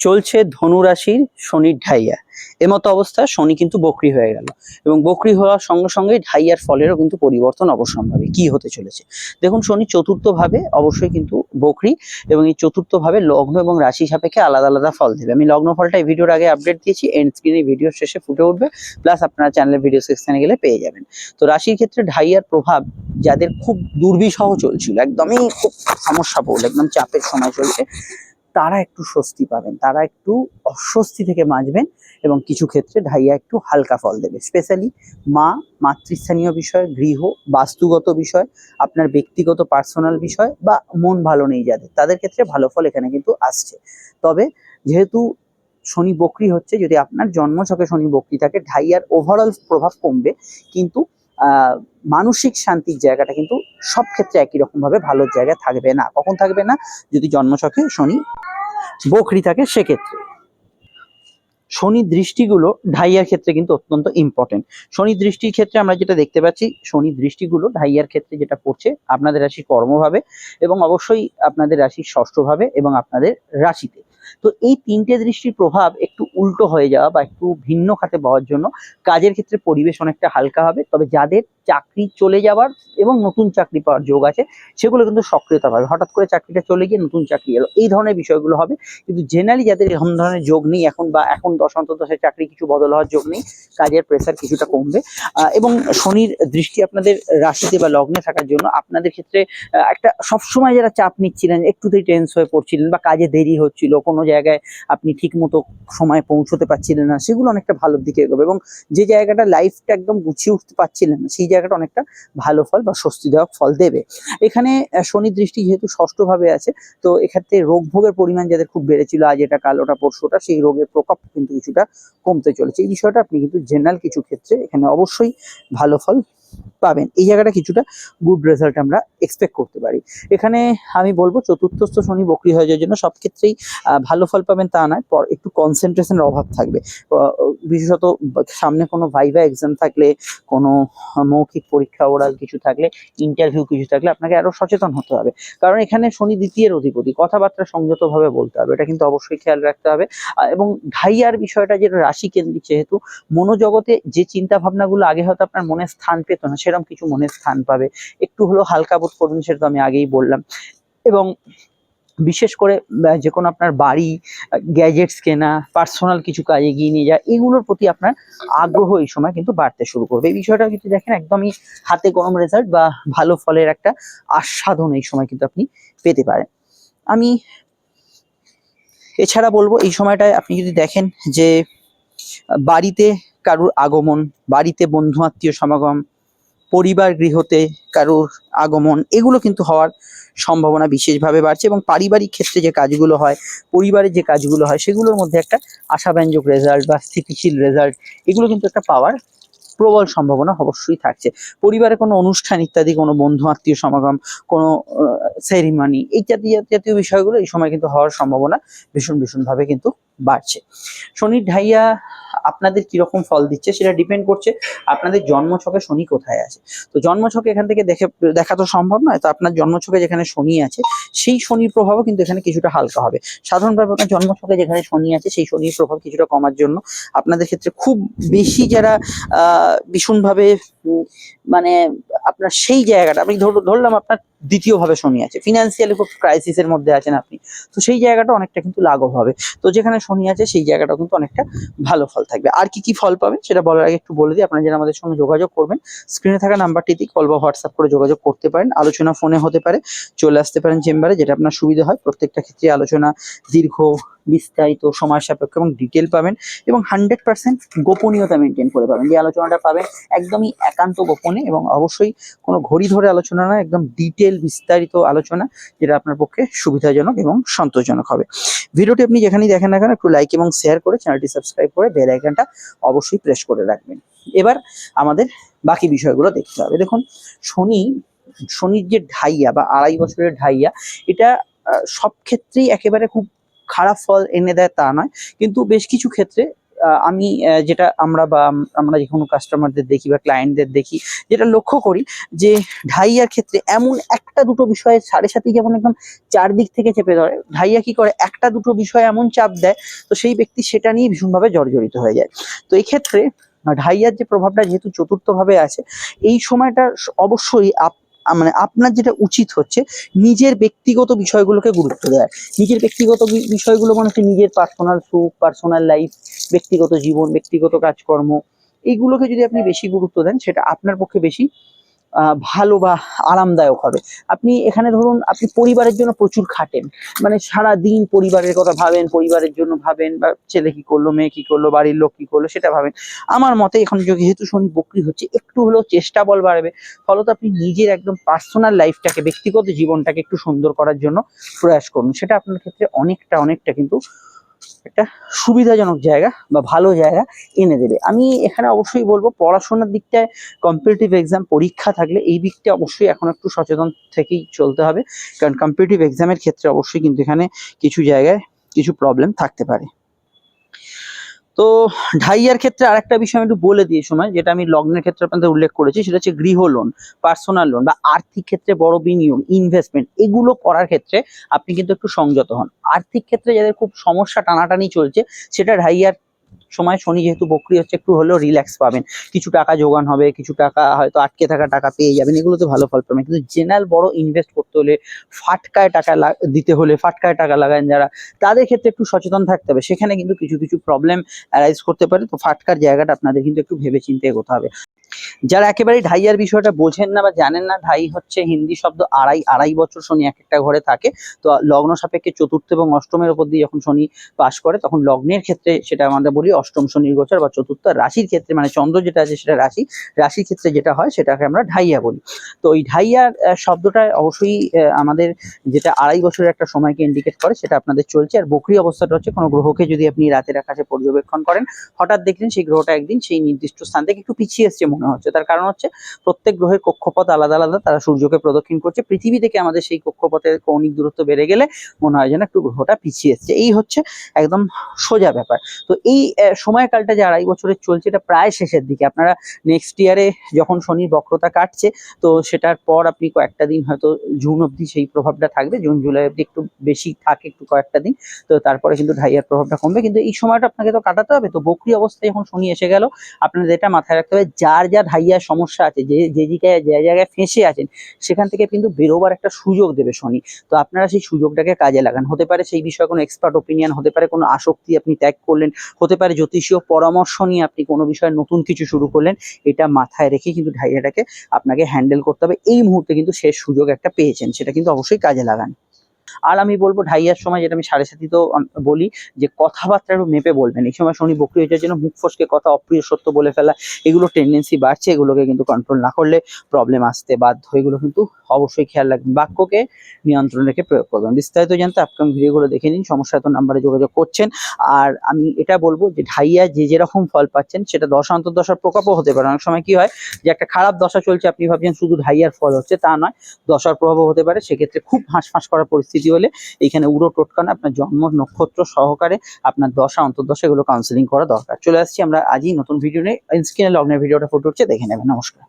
চলছে ধনু রাশির শনির ঢাইয়া। এমতো অবস্থায় শনি কিন্তু বকরি হয়ে গেল এবং বকরি হওয়ার সঙ্গে সঙ্গে ঢাইয়ার ফলেরও কিন্তু পরিবর্তন অবশ্যম্ভাবী। কি হতে চলেছে দেখুন, শনি চতুর্থ ভাবে অবশ্যই কিন্তু বকরি এবং এই চতুর্থ ভাবে লগ্ন এবং রাশি সাপেক্ষে আলাদা আলাদা ফল দেবে। আমি লগ্ন ফলটা এই ভিডিওর আগে আপডেট দিয়েছি, এন্ড স্ক্রিনে ভিডিওর শেষে ফুটে উঠবে, প্লাস আপনারা চ্যানেলের ভিডিও সেকশনে গেলে পেয়ে যাবেন। তো রাশির ক্ষেত্রে ঢাইয়ার প্রভাব যাদের খুব দুর্বিষহ চলছিল, একদমই খুব সমস্যাপূর্ণ, একদম চাপের সময় চলছে, তারা একটু স্বস্তি পাবেন, তারা একটু অস্বস্তি থেকে বাঁচবেন এবং কিছু ক্ষেত্রে ঢাইয়া একটু হালকা ফল দেবে। স্পেশালি মাতৃস্থানীয় বিষয়, গৃহ বাস্তুগত বিষয়, আপনার ব্যক্তিগত পার্সোনাল বিষয় বা মন ভালো নেই যাদের, তাদের ক্ষেত্রে ভালো ফল এখানে কিন্তু আসছে। তবে যেহেতু শনি বকরি হচ্ছে, যদি আপনার জন্মছকে শনি বকরি থাকে, ঢাইয়ার ওভারঅল প্রভাব কমবে, কিন্তু মানসিক শান্তির জায়গাটা কিন্তু সব ক্ষেত্রে একই রকম ভাবে ভালো জায়গায় থাকবে না। কখন থাকবে না? যদি জন্মছকে শনি বকরি থাকে সেক্ষেত্রে। শনির দৃষ্টিগুলো ঢাইয়ার ক্ষেত্রে কিন্তু অত্যন্ত ইম্পর্টেন্ট। শনির দৃষ্টির ক্ষেত্রে আমরা যেটা দেখতে পাচ্ছি, শনির দৃষ্টিগুলো ঢাইয়ার ক্ষেত্রে যেটা পড়ছে আপনাদের রাশি কর্মভাবে এবং অবশ্যই আপনাদের রাশির ষষ্ঠভাবে এবং আপনাদের রাশিতে। তো এই তিনটে দৃষ্টির প্রভাব একটু উল্টো হয়ে যাওয়া বা একটু ভিন্ন খাতে পাওয়ার জন্য কাজের ক্ষেত্রে পরিবেশ অনেকটা হালকা হবে। তবে যাদের চাকরি চলে যাওয়ার এবং নতুন চাকরি পাওয়ার যোগ আছে, সেগুলো কিন্তু সক্রিয়তা পাবে। হঠাৎ করে চাকরিটা চলে গিয়ে নতুন চাকরি এলো, এই ধরনের বিষয়গুলো হবে। কিন্তু জেনারেলি যাদের এরকম ধরনের যোগ নেই এখন, বা এখন দশান্ত দশায় চাকরি কিছু বদল হওয়ার যোগ নেই, কাজের প্রেসার কিছুটা কমবে। এবং শনির দৃষ্টি আপনাদের রাশিতে বা লগ্নে থাকার জন্য আপনাদের ক্ষেত্রে একটা সবসময় যারা চাপ নিচ্ছিলেন, একটুতেই টেন্স হয়ে পড়ছিলেন বা কাজে দেরি হচ্ছিল, কোনো জায়গায় আপনি ঠিক মতো সময় পৌঁছতে পারছিলেন না, সেগুলো অনেকটা ভালোর দিকে এগোবে। এবং যে জায়গাটা লাইফটা একদম গুছিয়ে উঠতে পারছিলেন না, সেই জায়গাটা অনেকটা ভালো ফল বা স্বস্তিদায়ক ফল দেবে। এখানে শনির দৃষ্টি যেহেতু ষষ্ঠভাবে আছে, তো এক্ষেত্রে রোগ ভোগের পরিমাণ যাদের খুব বেড়েছিল, আজ এটা কাল ওটা পরশু ওটা, সেই রোগের প্রকোপ কিন্তু কিছুটা কমতে চলেছে। এই বিষয়টা আপনি কিন্তু জেনারেল কিছু ক্ষেত্রে এখানে অবশ্যই ভালো ফল পাবেন। এই জায়গাটা কিছুটা গুড রেজাল্ট আমরা এক্সপেক্ট করতে পারি। এখানে আমি বলবো চতুর্থস্থ শনি বকরি হয়ে যাওয়ার জন্য সব ক্ষেত্রেই ভালো ফল পাবেন তা নয়, একটু কনসেন্ট্রেশনের অভাব থাকবে। বিশেষত সামনে কোনো ভাইভা এক্সাম থাকলে, কোনো মৌখিক পরীক্ষা ওরাল কিছু থাকলে, ইন্টারভিউ কিছু থাকলে আপনাকে আরো সচেতন হতে হবে। কারণ এখানে শনি দ্বিতীয়ের অধিপতি, কথাবার্তা সংযতভাবে বলতে হবে, এটা কিন্তু অবশ্যই খেয়াল রাখতে হবে। এবং ঢাইয়ার বিষয়টা যেটা রাশি কেন্দ্রিক, যেহেতু মনোজগতে যে চিন্তা ভাবনাগুলো আগে হয়তো আপনার মনে স্থান পেত না, সেরকম কিছু মনে স্থান পাবে। একটু হলেও হালকা বোধ করবেন, সেটা তো আমি আগেই বললাম। এবং বিশেষ করে যে কোনো আপনার বাড়ি, গ্যাজেটস কেনা, পার্সোনাল কিছু কাজে এগিয়ে নিয়ে যাওয়া, এগুলোর প্রতি আপনার আগ্রহ এই সময় কিন্তু বাড়তে শুরু করবে। এই বিষয়টা কিন্তু দেখেন একদমই হাতে গরম রেজাল্ট বা ভালো ফলের একটা আস্বাদন এই সময় কিন্তু আপনি পেতে পারেন। আমি এছাড়া বলবো, এই সময়টায় আপনি যদি দেখেন যে বাড়িতে কারুর আগমন, বাড়িতে বন্ধু আত্মীয় সমাগম, পরিবার গৃহতে কারুর আগমন, এগুলো কিন্তু হওয়ার সম্ভাবনা বিশেষভাবে বাড়ছে। এবং পারিবারিক ক্ষেত্রে যে কাজগুলো হয়, পরিবারের যে কাজগুলো হয়, সেগুলোর মধ্যে একটা আশাব্যঞ্জক রেজাল্ট বা স্থিতিশীল রেজাল্ট, এগুলো কিন্তু একটা পাওয়ার প্রবল সম্ভাবনা অবশ্যই থাকছে। পরিবারে কোনো অনুষ্ঠান ইত্যাদি, কোনো বন্ধু আত্মীয় সমাগম, কোনো সেরিমনি, এই জাতীয় জাতীয় বিষয়গুলো এই সময় কিন্তু হওয়ার সম্ভাবনা ভীষণভাবে কিন্তু বাড়ছে। শনির ঢাইয়া আপনাদের কিরকম ফল দিচ্ছে সেটা ডিপেন্ড করছে আপনাদের জন্মছকে শনি কোথায় আছে। তো জন্মছকে এখান থেকে দেখা তো সম্ভব নয়, তো আপনার জন্মছকে যেখানে শনি আছে, সেই শনির প্রভাবও কিন্তু এখানে কিছুটা হালকা হবে। সাধারণভাবে আপনার জন্মছকে যেখানে শনি আছে, সেই শনির প্রভাব কিছুটা কমার জন্য আপনাদের ক্ষেত্রে খুব বেশি যারা ভীষণভাবে মানে আপনার সেই জায়গাটা, আমি ধরলাম আপনার দ্বিতীয়ভাবে শনি আছে, ফিনান্সিয়ালি খুব ক্রাইসিসের মধ্যে আছেন আপনি, তো সেই জায়গাটা অনেকটা কিন্তু লাঘব হবে। তো যেখানে শনি আছে সেই জায়গাটাও কিন্তু অনেকটা ভালো ফল থাকবে। আর কি কি ফল পাবেন সেটা বলার আগে একটু বলে দিই, আপনারা যারা আমাদের সঙ্গে যোগাযোগ করবেন, স্ক্রিনে থাকা নাম্বারটিতে কল বা হোয়াটসঅ্যাপ করে যোগাযোগ করতে পারেন। আলোচনা ফোনে হতে পারে, চলে আসতে পারেন চেম্বারে, যেটা আপনার সুবিধা হয়। প্রত্যেকটা ক্ষেত্রে আলোচনা দীর্ঘ, বিস্তারিত, সময় সাপেক্ষ এবং ডিটেল পাবেন, এবং 100% গোপনীয়তা মেনটেন করে পাবেন। যে আলোচনাটা পাবেন একদমই একান্ত গোপনে, এবং অবশ্যই কোনো ঘড়ি ধরে আলোচনা নয়, একদম ডিটেল বিস্তারিত আলোচনা, যেটা আপনার পক্ষে সুবিধাজনক এবং সন্তোষজনক হবে। ভিডিওটি আপনি যেখানেই দেখেন না কেন, একটু লাইক এবং শেয়ার করে চ্যানেলটি সাবস্ক্রাইব করে বেল আইকনটা অবশ্যই প্রেস করে রাখবেন। এবার আমাদের বাকি বিষয়গুলো দেখতে হবে। দেখুন, শনির যে ঢাইয়া বা 2.5 বছরের ঢাইয়া, এটা সব ক্ষেত্রেই একেবারে খুব খারাপ ফল এনে দেয় তা নয়, কিন্তু বেশ কিছু ক্ষেত্রে আমি যেটা আমরা যে কোনো কাস্টমারদের দেখি বা ক্লায়েন্টদের দেখি, যেটা লক্ষ্য করি যে ঢাইয়ার ক্ষেত্রে এমন একটা দুটো বিষয়ে সাড়ে সাথেই যেমন একদম চারদিক থেকে চেপে ধরে, ঢাইয়া কি করে একটা দুটো বিষয় এমন চাপ দেয় তো সেই ব্যক্তি সেটা নিয়ে ভীষণভাবে জর্জরিত হয়ে যায়। তো এই ক্ষেত্রে ঢাইয়ার যে প্রভাবটা যেহেতু চতুর্থ ভাবে আছে, এই সময়টা অবশ্যই মানে আপনার যেটা উচিত হচ্ছে নিজের ব্যক্তিগত বিষয়গুলোকে গুরুত্ব দেয়। নিজের ব্যক্তিগত বিষয়গুলো মানে হচ্ছে নিজের পার্সোনাল সুখ, পার্সোনাল লাইফ, ব্যক্তিগত জীবন, ব্যক্তিগত কাজকর্ম, এইগুলোকে যদি আপনি বেশি গুরুত্ব দেন সেটা আপনার পক্ষে বেশি ভালো বা আরামদায়ক হবে। আপনি এখানে ধরুন আপনি পরিবারের জন্য প্রচুর খাটেন, মানে সারা দিন পরিবারের কথা ভাবেন, পরিবারের জন্য ভাবেন, বা ছেলে কি করলো, মেয়ে কি করলো, বাড়ির লোক কি করলো সেটা ভাবেন। আমার মতে এখন যেহেতু শনি বক্রি হচ্ছে, একটু হলেও চেষ্টা বল বাড়বে, ফলত আপনি নিজের একদম পার্সোনাল লাইফটাকে, ব্যক্তিগত জীবনটাকে একটু সুন্দর করার জন্য প্রয়াস করুন। সেটা আপনার ক্ষেত্রে অনেকটা কিন্তু একটা সুবিধাজনক জায়গা বা ভালো জায়গা এনে দেবে। আমি এখানে অবশ্যই বলবো পড়াশোনার দিকটায়, কম্পিটিটিভ এক্সাম পরীক্ষা থাকলে এই দিকটা অবশ্যই এখন একটু সচেতন থেকেই চলতে হবে, কারণ কম্পিটিটিভ এক্সামের ক্ষেত্রে অবশ্যই কিন্তু এখানে কিছু জায়গায় কিছু প্রবলেম থাকতে পারে। তো ঢাইয়ার ক্ষেত্রে আরেকটা বিষয় আমি একটু বলে দিই সময়, যেটা আমি লগ্নের ক্ষেত্রে আপনাদের উল্লেখ করেছি, সেটা হচ্ছে গৃহ লোন, পার্সোনাল লোন বা আর্থিক ক্ষেত্রে বড় বিনিয়োগ, ইনভেস্টমেন্ট, এগুলো করার ক্ষেত্রে আপনি কিন্তু একটু সংযত হন। আর্থিক ক্ষেত্রে যাদের খুব সমস্যা টানাটানি চলছে, সেটা ঢাইয়ার সময় শনি যেহেতু বক্রি হচ্ছে একটু হলেও রিল্যাক্স পাবেন, কিছু টাকা জোগান হবে, কিছু টাকা হয়তো আটকে থাকা টাকা পেয়ে যাবেন, এগুলোতে ভালো ফল পাবেন। কিন্তু জেনারেল বড় ইনভেস্ট করতে হলে, ফাটকায় টাকা দিতে হলে, ফাটকায় টাকা লাগান যারা, তাদের ক্ষেত্রে একটু সচেতন থাকতে হবে। সেখানে কিন্তু কিছু প্রবলেম অ্যারাইজ করতে পারে। তো ফাটকার জায়গাটা আপনাদের কিন্তু একটু ভেবে চিন্তে এগোতে হবে। যারা একেবারেই ঢাইয়ার বিষয়টা বোঝেন না বা জানেন না, ঢাই হচ্ছে হিন্দি শব্দ আড়াই, আড়াই বছর শনি এক একটা ঘরে থাকে। তো লগ্ন সাপেক্ষে চতুর্থ এবং অষ্টমের উপর দিয়ে যখন শনি পাশ করে, তখন লগ্নের ক্ষেত্রে সেটা আমরা বলি অষ্টম শনির গোচর বা চতুর্থ। রাশির ক্ষেত্রে মানে চন্দ্র যেটা আছে সেটা রাশি, রাশির ক্ষেত্রে যেটা হয় সেটাকে আমরা ঢাইয়া বলি। তো এই ঢাইয়ার শব্দটা অবশ্যই আমাদের যেটা আড়াই বছরের একটা সময়কে ইন্ডিকেট করে, সেটা আপনাদের চলছে। আর বকরি অবস্থাটা হচ্ছে কোনো গ্রহকে যদি আপনি রাতের আকাশে পর্যবেক্ষণ করেন, হঠাৎ দেখলেন সেই গ্রহটা একদিন সেই নির্দিষ্ট স্থান থেকে একটু পিছিয়ে এসছে মনে হচ্ছে। তার কারণ হচ্ছে প্রত্যেক গ্রহের কক্ষপথ আলাদা আলাদা, তারা সূর্যকে প্রদক্ষিণ করছে। পৃথিবী থেকে আমাদের সেই কক্ষপথের কৌণিক দূরত্ব বেড়ে গেলে মনে হয় যেন একটু গ্রহটা পিছিয়ে এসছে। এই হচ্ছে একদম সোজা ব্যাপার। তো এই সময়কালটা যে আড়াই বছরের চলছে, এটা প্রায় শেষের দিকে। আপনারা নেক্সট ইয়ারে যখন শনির বক্রতা কাটছে, তো সেটার পর আপনি কয়েকটা দিন হয়তো জুন অবধি সেই প্রভাবটা থাকবে, জুন জুলাই অবধি একটু বেশি থাকে, একটু কয়েকটা দিন। তো তারপরে কিন্তু ঢাইয়ার প্রভাবটা কমবে, কিন্তু এই সময়টা আপনাকে তো কাটাতে হবে। তো বকরি অবস্থায় যখন শনি এসে গেল, আপনাদের এটা মাথায় রাখতে হবে, যার যা ঢাইয়ার সমস্যা আছে, যে জায়গায় ফেঁসে আছেন, সেখান থেকে কিন্তু বেরোবার একটা সুযোগ দেবে শনি। তো আপনারা সেই সুযোগটাকে কাজে লাগান। হতে পারে সেই বিষয়ে কোনো এক্সপার্ট ওপিনিয়ন, হতে পারে কোনো আসক্তি আপনি ত্যাগ করলেন, হতে পারে জ্যোতিষীয় পরামর্শ নিয়ে আপনি কোনো বিষয়ে নতুন কিছু শুরু করলেন। এটা মাথায় রেখে কিন্তু ঢাইয়াটাকে আপনাকে হ্যান্ডেল করতে হবে। এই মুহূর্তে কিন্তু শেষ সুযোগ একটা পেয়েছেন, সেটা কিন্তু অবশ্যই কাজে লাগান। আর আমি বলবো ঢাইয়ার সময়, যেটা আমি সাড়ে সাতিতেও বলি, যে কথাবার্তা একটু মেপে বলবেন। এই সময় শনি বক্রি হয়ে যাওয়ার জন্য মুখ ফসকে কথা, অপ্রিয় সত্য বলে ফেলা, এগুলো টেন্ডেন্সি বাড়ছে। এগুলোকে কিন্তু কন্ট্রোল না করলে প্রবলেম আসতে বাধ্য। এগুলো কিন্তু অবশ্যই খেয়াল রাখবেন। বাক্যকে নিয়ন্ত্রণ রেখে প্রয়োগ করবেন। বিস্তারিত জানতে আপকামিং ভিডিওগুলো দেখে নিন। সমস্যা তো নাম্বারে যোগাযোগ করছেন। আর আমি এটা বলবো যে ঢাইয়া যে যেরকম ফল পাচ্ছেন, সেটা দশা অন্তর্দশার প্রকোপও হতে পারে। অনেক সময় কি হয় যে একটা খারাপ দশা চলছে, আপনি ভাবছেন শুধু ঢাইয়ার ফল হচ্ছে, তা নয়, দশার প্রভাবও হতে পারে। সেক্ষেত্রে খুব হাঁসফাঁস করার পরিস্থিতি হলে এইখানে উড়ো টোটকা না, আপনার জন্ম নক্ষত্র সহকারে আপনার দশা অন্তর্দশা এগুলো কাউন্সিলিং করা দরকার। চলে আসছি আমরা আজই নতুন ভিডিও নিয়ে। স্ক্রিনে লগ্নের ভিডিওটা ফুটে উঠছে, দেখে নেবেন। নমস্কার।